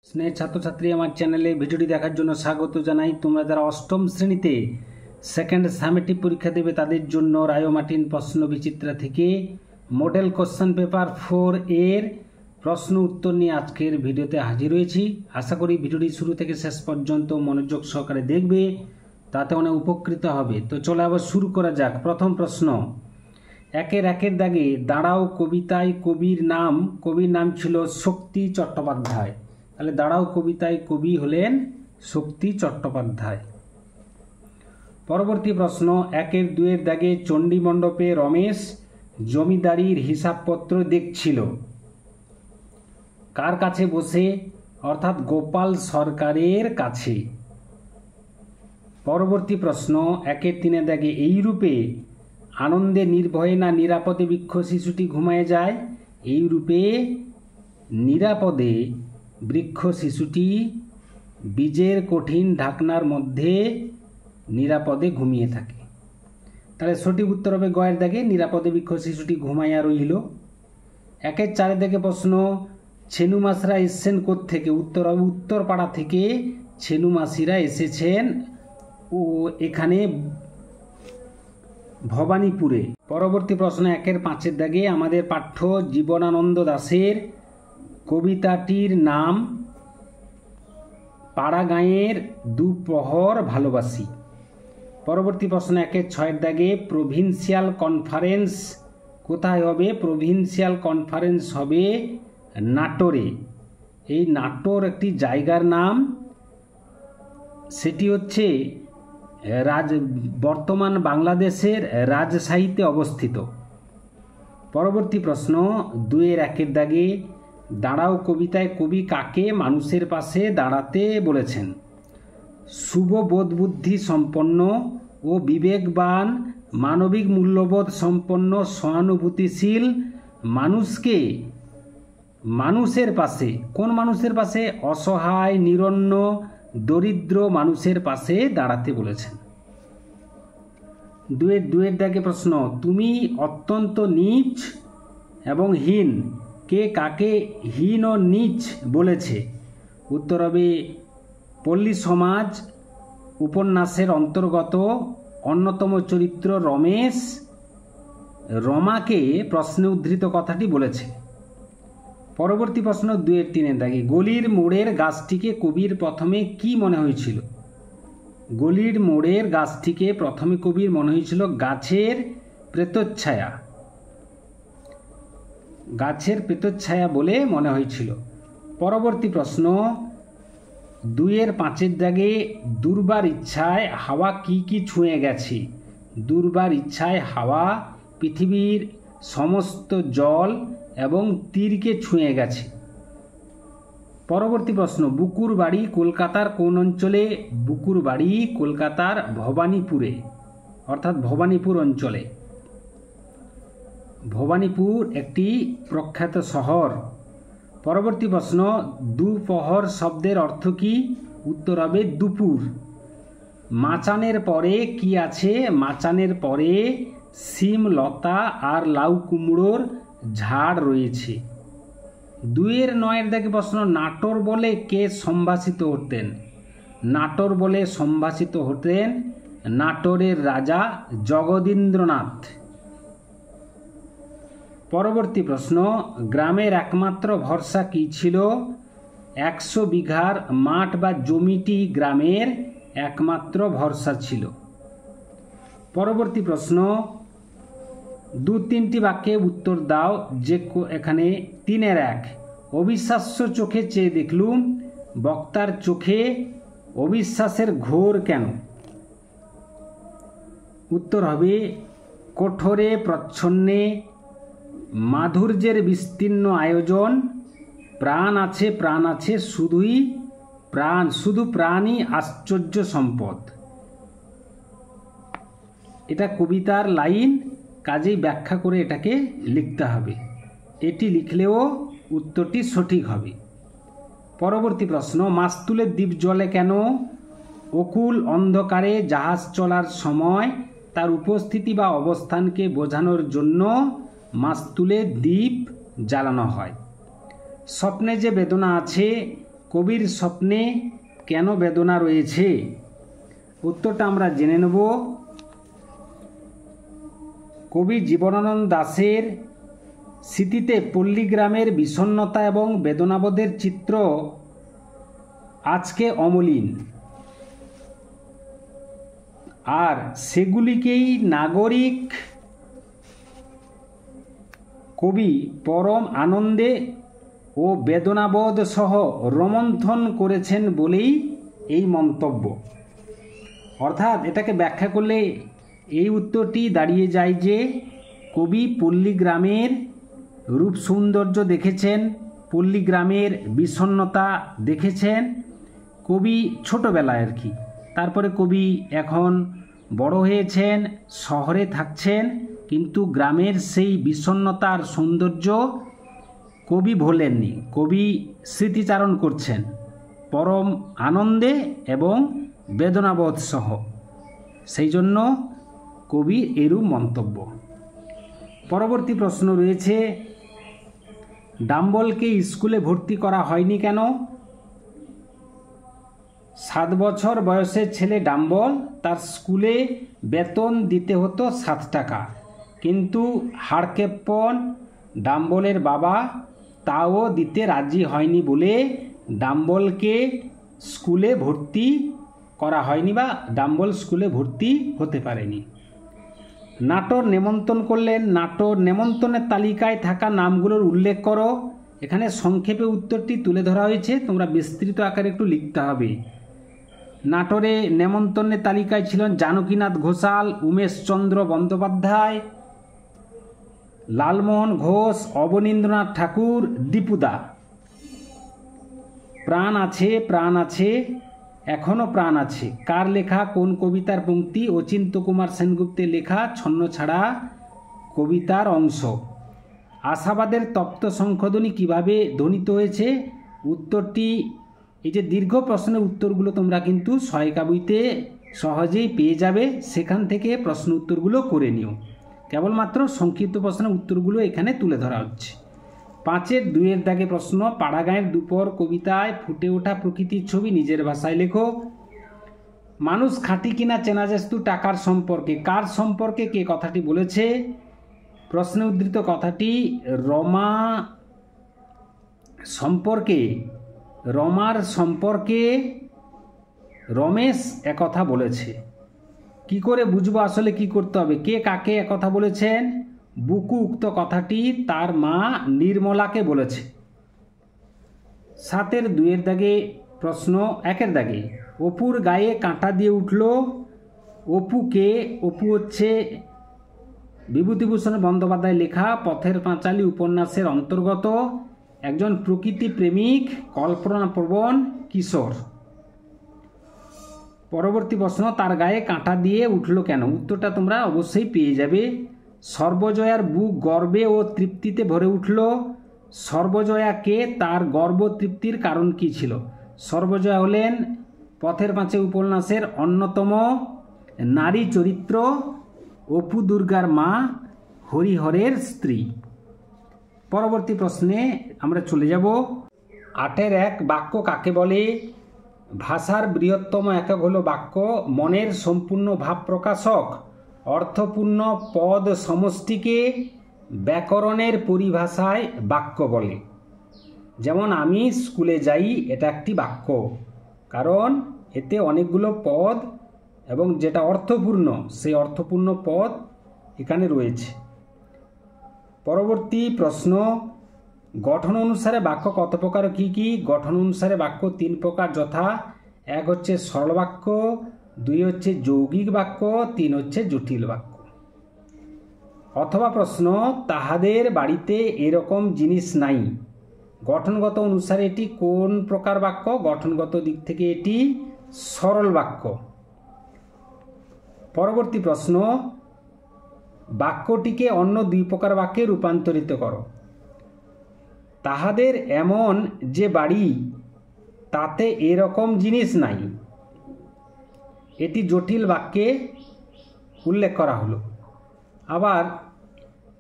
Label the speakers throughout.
Speaker 1: স্নেহ ছাত্রছাত্রী আমার চ্যানেলে ভিডিওটি দেখার জন্য স্বাগত জানাই। তোমরা যারা অষ্টম শ্রেণীতে সেকেন্ড সামেটিভ পরীক্ষা দেবে তাদের জন্য রায় মার্টিন প্রশ্ন বিচিত্রা থেকে মডেল কোশ্চেন পেপার 4 এর প্রশ্ন উত্তর নিয়ে আজকের ভিডিওতে হাজির হয়েছি। আশা করি ভিডিওটি শুরু থেকে শেষ পর্যন্ত মনোযোগ সহকারে দেখবে, তাতে অনেক উপকৃত হবে। তো চলো আবার শুরু করা যাক। প্রথম প্রশ্ন, একের দাগে দাঁড়াও কবিতায় কবির নাম ছিল শক্তি চট্টোপাধ্যায়। তাহলে দাঁড়াও কবিতায় কবি হলেন শক্তি চট্টোপাধ্যায়। পরবর্তী প্রশ্ন, একের দাগে চণ্ডী মণ্ডপে রমেশ জমিদারির হিসাবপত্র দেখছিল। কার কাছে বসে? অর্থাৎ গোপাল সরকারের কাছে। পরবর্তী প্রশ্ন, একের দাগে এইরূপে আনন্দে নির্ভয়ে না নিরাপদে বৃক্ষ শিশুটি ঘুমায় যায়। এইরূপে নিরাপদে বৃক্ষ শিশুটি বীজের কঠিন ঢাকনার মধ্যে নিরাপদে ঘুমিয়ে থাকে। তাহলে সঠিক উত্তর হবে গয়ের দাগে নিরাপদে বৃক্ষ শিশুটি ঘুমাইয়া রইল। একের দাগে প্রশ্ন, ছেনু মাসিরা এসেছেন কোত্থেকে? উত্তর হবে উত্তরপাড়া থেকে ছেনু মাসিরা এসেছেন ও এখানে ভবানীপুরে। পরবর্তী প্রশ্ন, একের দাগে আমাদের পাঠ্য জীবনানন্দ দাশের কবিতাটির নাম পাড়া গাঁয়ের দুপ্রহর ভালোবাসি। পরবর্তী প্রশ্ন, একের দাগে প্রভিন্সিয়াল কনফারেন্স কোথায় হবে? প্রভিন্সিয়াল কনফারেন্স হবে নাটোরে। এই নাটোর একটি জায়গার নাম, সেটি হচ্ছে বর্তমান বাংলাদেশের রাজশাহীতে অবস্থিত। পরবর্তী প্রশ্ন, একের দাগে দাঁড়াও কবিতায় কবি কাকে মানুষের পাশে দাঁড়াতে বলেছেন? শুভ বোধ বুদ্ধি সম্পন্ন ও বিবেকবান, মানবিক মূল্যবোধ সম্পন্ন, সহানুভূতিশীল মানুষকে মানুষের পাশে, কোন মানুষের পাশে? অসহায়, নিরন্ন, দরিদ্র মানুষের পাশে দাঁড়াতে বলেছেন। দুয়ের দাগে প্রশ্ন, তুমি অত্যন্ত নীচ এবং হীন, কে কাকে হীন ও নীচ বলেছে? উত্তর হবে পল্লী সমাজ উপন্যাসের অন্তর্গত অন্যতম চরিত্র রমেশ রমাকে প্রশ্নে উদ্ধৃত কথাটি বলেছে। পরবর্তী প্রশ্ন, তিনের দাগে গলির মোড়ের গাছটিকে কবির প্রথমে কি মনে হয়েছিল? গলির মোড়ের গাছটিকে প্রথমে কবির মনে হয়েছিল গাছের প্রেতচ্ছায়া, গাছের প্রেতচ্ছায়া বলে মনে হয়েছিল। পরবর্তী প্রশ্ন, 2-5 দাগে দুর্বার ইচ্ছায় হাওয়া কি ছুঁয়ে গেছে? দুর্বার ইচ্ছায় হাওয়া পৃথিবীর সমস্ত জল এবং তীরকে ছুঁয়ে গেছে। পরবর্তী প্রশ্ন, বুকুর বাড়ি কলকাতার কোন অঞ্চলে? বুকুর বাড়ি কলকাতার ভবানীপুরে, অর্থাৎ ভবানীপুর অঞ্চলে। ভবানীপুর একটি প্রখ্যাত শহর। পরবর্তী প্রশ্ন, দুপহর শব্দের অর্থ কি? উত্তর হবে দুপুর। মাচানের পরে কি আছে? মাচানের পরে শিম লতা আর লাউ কুমড়োর ঝাড় রয়েছে। 2-9 দাগে প্রশ্ন, নাটোর বলে কে সম্ভাষিত হতেন? নাটোর বলে সম্ভাষিত হতেন নাটোরের রাজা জগদীন্দ্রনাথ। পরবর্তী প্রশ্ন, গ্রামের একমাত্র ভরসা কি ছিল? 100 বিঘার মাঠ বা জমিটি গ্রামের একমাত্র ভরসা ছিল। পরবর্তী প্রশ্ন, 2-3টি বাক্যে উত্তর দাও। যে এখানে 3-1, অবিশ্বাস্য চোখে চেয়ে দেখলুম, বক্তার চোখে অবিশ্বাসের ঘোর কেন? উত্তর হবে কঠোরে প্রচ্ছন্নে মাধুর্যের বিস্তীর্ণ আয়োজন, প্রাণ আছে শুধু প্রাণই আশ্চর্য সম্পদ। এটা কবিতার লাইন, কাজেই ব্যাখ্যা করে এটাকে লিখতে হবে। এটি লিখলেও উত্তরটি সঠিক হবে। পরবর্তী প্রশ্ন, মাস্তুলের দ্বীপ জ্বলে কেন? অকুল অন্ধকারে জাহাজ চলার সময় তার উপস্থিতি বা অবস্থানকে বোঝানোর জন্য মাস্তুলের দ্বীপ জ্বালানো হয়। স্বপ্নে যে বেদনা আছে কবির স্বপ্নে কেন বেদনা রয়েছে? উত্তরটা আমরা জেনে নেব। কবি জীবনানন্দ দাশের স্মৃতিতে পল্লীগ্রামের বিষণ্ণতা এবং বেদনাবোধের চিত্র আজকে অমলিন, আর সেগুলিকেই নাগরিক কবি পরম আনন্দে ও বেদনাবোধ সহ রোমন্থন করেছেন বলেই এই মন্তব্য। অর্থাৎ এটাকে ব্যাখ্যা করলে এই উত্তরটি দাঁড়িয়ে যায় যে কবি পল্লীগ্রামের রূপ সৌন্দর্য দেখেছেন, পল্লীগ্রামের বিষণ্ণতা দেখেছেন কবি ছোটোবেলায় আর কি। তারপরে কবি এখন বড় হয়েছেন, শহরে থাকছেন, কিন্তু গ্রামের সেই বিষণ্ণতার সৌন্দর্য কবি ভোলেননি, কবি স্মৃতিচারণ করছেন পরম আনন্দে এবং বেদনাবোধ সহ। সেই জন্য কবি এরূপ মন্তব্য। পরবর্তী প্রশ্ন রয়েছে, ডাম্বলকে স্কুলে ভর্তি করা হয়নি কেন? 7 বছর বয়সের ছেলে ডাম্বল, তার স্কুলে বেতন দিতে হতো 7 টাকা, কিন্তু হাড়কেপ্পন ডাম্বলের বাবা তাও দিতে রাজি হয়নি বলে ডাম্বলকে স্কুলে ভর্তি করা হয়নি বা ডাম্বল স্কুলে ভর্তি হতে পারেনি। নাটোর নেমন্তন্ন করলেন, নাটোর নেমন্তন্নের তালিকায় থাকা নামগুলোর উল্লেখ করো। এখানে সংক্ষেপে উত্তরটি তুলে ধরা হয়েছে, তোমরা বিস্তৃত আকারে একটু লিখতে হবে। নাটোরে নেমন্তন্নের তালিকায় ছিলেন জানকীনাথ ঘোষাল, উমেশচন্দ্র বন্দ্যোপাধ্যায়, লালমোহন ঘোষ, অবনীন্দ্রনাথ ঠাকুর, দীপুদা। প্রাণ আছে, প্রাণ আছে, এখনো প্রাণ আছে কার লেখা? কোন কবিতার পংক্তি? অচিন্ত্য কুমার সেনগুপ্তের লেখা ছন্নছাড়া কবিতার অংশ। আশাবাদের তপ্ত শঙ্খধ্বনি কিভাবে ধ্বনিত হয়েছে? উত্তরটি, এই যে দীর্ঘ প্রশ্নের উত্তরগুলো তোমরা কিন্তু সহায়িকা বইতে সহজেই পেয়ে যাবে, সেখান থেকে প্রশ্ন উত্তরগুলো করে নিও। কেবলমাত্র সংক্ষিপ্ত প্রশ্নের উত্তরগুলো এখানে তুলে ধরা হচ্ছে। 5-এর 2-এর দাগে প্রশ্ন, পাড়াগাঁয়ের দুপর কবিতায় ফুটে ওঠা প্রকৃতির ছবি নিজের ভাষায় লেখো। মানুষ খাঁটি কিনা চেনা যায় শুধু টাকার সম্পর্কে, কার সম্পর্কে কে কথাটি বলেছে? প্রশ্নে উদ্ধৃত কথাটি রমা সম্পর্কে, রমার সম্পর্কে রমেশ একথা বলেছে। কি করে বুঝবো আসলে কি করতে হবে? কে কাকে একথা বলেছেন? বুকু উক্ত কথাটি তার মা নির্মলাকে বলেছে। 7-এর 2-এর দাগে প্রশ্ন, 1-এর দাগে অপুর গায়ে কাঁটা দিয়ে উঠল। অপুকে? অপু হচ্ছে বিভূতিভূষণ বন্দ্যোপাধ্যায় লেখা পথের পাঁচালী উপন্যাসের অন্তর্গত একজন প্রকৃতি প্রেমিক কল্পনাপ্রবণ কিশোর। পরবর্তী প্রশ্ন, তার গায়ে কাঁটা দিয়ে উঠল কেন? উত্তরটা তোমরা অবশ্যই পেয়ে যাবে। সর্বজয়ার বুক গর্বে ও তৃপ্তিতে ভরে উঠল। সর্বজয়াকে তার গর্ব তৃপ্তির কারণ কি ছিল? সর্বজয়া হলেন পথের পাঁচে উপন্যাসের অন্যতম নারী চরিত্র, অপু দুর্গার মা, হরিহরের স্ত্রী। পরবর্তী প্রশ্নে আমরা চলে যাব। 8-এর 1 বাক্য কাকে বলে? ভাষার বৃহত্তম একক হলো বাক্য, মনের সম্পূর্ণ ভাব প্রকাশক, অর্থপূর্ণ পদ সমষ্টিকে ব্যাকরণের পরিভাষায় বাক্য বলে। যেমন আমি স্কুলে যাই, এটা একটি বাক্য, কারণ এতে অনেকগুলো পদ এবং যেটা অর্থপূর্ণ সেই অর্থপূর্ণ পদ এখানে রয়েছে। পরবর্তী প্রশ্ন, গঠন অনুসারে বাক্য কত প্রকার কি কি? গঠন অনুসারে বাক্য 3 প্রকার, যথা 1 হচ্ছে সরল বাক্য, 2 হচ্ছে যৌগিক বাক্য, 3 হচ্ছে জটিল বাক্য। অথবা প্রশ্ন, তাহাদের বাড়িতে এরকম জিনিস নাই। গঠনগত অনুসারে এটি কোন প্রকার বাক্য? গঠনগত দিক থেকে এটি সরল বাক্য। পরবর্তী প্রশ্ন, বাক্যটিকে অন্য 2 প্রকার বাক্যে রূপান্তরিত করো। তাহাদের এমন যে বাড়ি, তাতে এরকম জিনিস নাই, এটি জটিল বাক্যে উল্লেখ করা হলো। আবার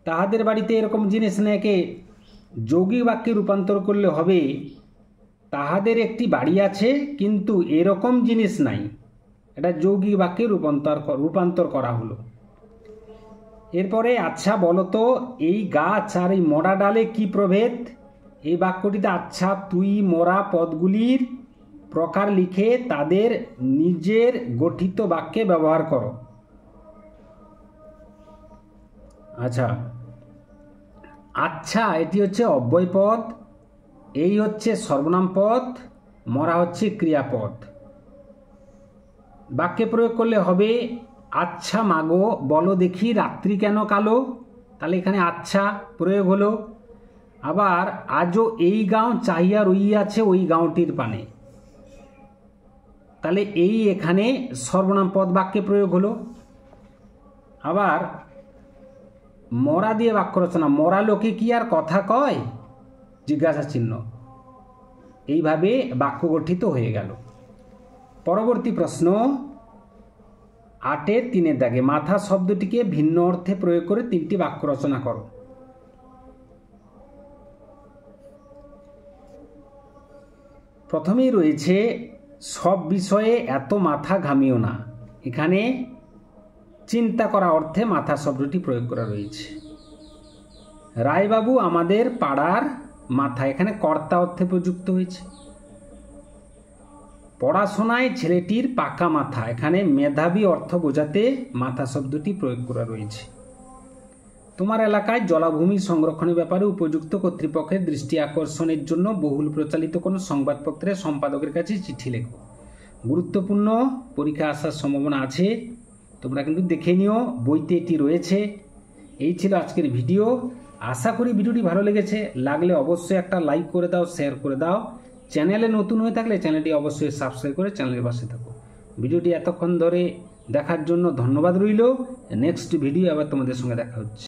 Speaker 1: তাহাদের বাড়িতে এরকম জিনিস নেই কে যৌগিক বাক্যে রূপান্তর করলে হবে, তাহাদের একটি বাড়ি আছে কিন্তু এরকম জিনিস নাই। এটা যৌগিক বাক্যে রূপান্তর করা হলো। এরপরে আচ্ছা বলো তো এই গাছ আর এই মরা ডালে কি প্রভেদ? এই বাক্যটিতে আচ্ছা তুই মরা পদগুলির প্রকার লিখে তাদের নিজের গঠিত বাক্যে ব্যবহার করো। আচ্ছা, আচ্ছা এটি হচ্ছে অব্যয় পদ, এই হচ্ছে সর্বনাম পদ, মরা হচ্ছে ক্রিয়াপদ। বাক্যে প্রয়োগ করলে হবে আচ্ছা মাগো বলো দেখি রাত্রি কেন কালো। তাহলে এখানে আচ্ছা প্রয়োগ হলো। আবার আজও এই গাঁও চাহিয়া রইয়াছে ওই গাঁওটির পানে। তাহলে এই এখানে সর্বনাম পদ বাক্যে প্রয়োগ হলো। আবার মরা দিয়ে বাক্য রচনা, মরা লোকে কি আর কথা কয়, জিজ্ঞাসা চিহ্ন। এইভাবে বাক্য গঠিত হয়ে গেল। পরবর্তী প্রশ্ন 8-এর 3-এর দাগে মাথা শব্দটিকে ভিন্ন অর্থে প্রয়োগ করে 3টি বাক্য রচনা করো। প্রথমেই রয়েছে সব বিষয়ে এত মাথা ঘামিও না। এখানে চিন্তা করা অর্থে মাথা শব্দটি প্রয়োগ করা রয়েছে। রায়বাবু আমাদের পাড়ার মাথা, এখানে কর্তা অর্থে প্রযুক্ত হয়েছে। পড়াশোনায় ছেলেটির পাকা মাথা, এখানে মেধাবী অর্থ বোঝাতে মাথা শব্দটি প্রয়োগ করা রয়েছে। তোমার এলাকায় জলাভূমি সংরক্ষণের ব্যাপারে উপযুক্ত কর্তৃপক্ষের দৃষ্টি আকর্ষণের জন্য বহুল প্রচালিত কোনো সংবাদপত্রের সম্পাদকের কাছে চিঠি লেখো। গুরুত্বপূর্ণ পরীক্ষা আসার সম্ভাবনা আছে, তোমরা কিন্তু দেখে নিও, বইতে এটি রয়েছে। এই ছিল আজকের ভিডিও। আশা করি ভিডিওটি ভালো লেগেছে। লাগলে অবশ্যই একটা লাইক করে দাও, শেয়ার করে দাও। চ্যানেলে নতুন হয়ে থাকলে চ্যানেলটি অবশ্যই সাবস্ক্রাইব করে চ্যানেলের পাশে থাকো। ভিডিওটি এতক্ষণ ধরে দেখার জন্য ধন্যবাদ রইল। নেক্সট ভিডিও আবার তোমাদের সঙ্গে দেখা হচ্ছে।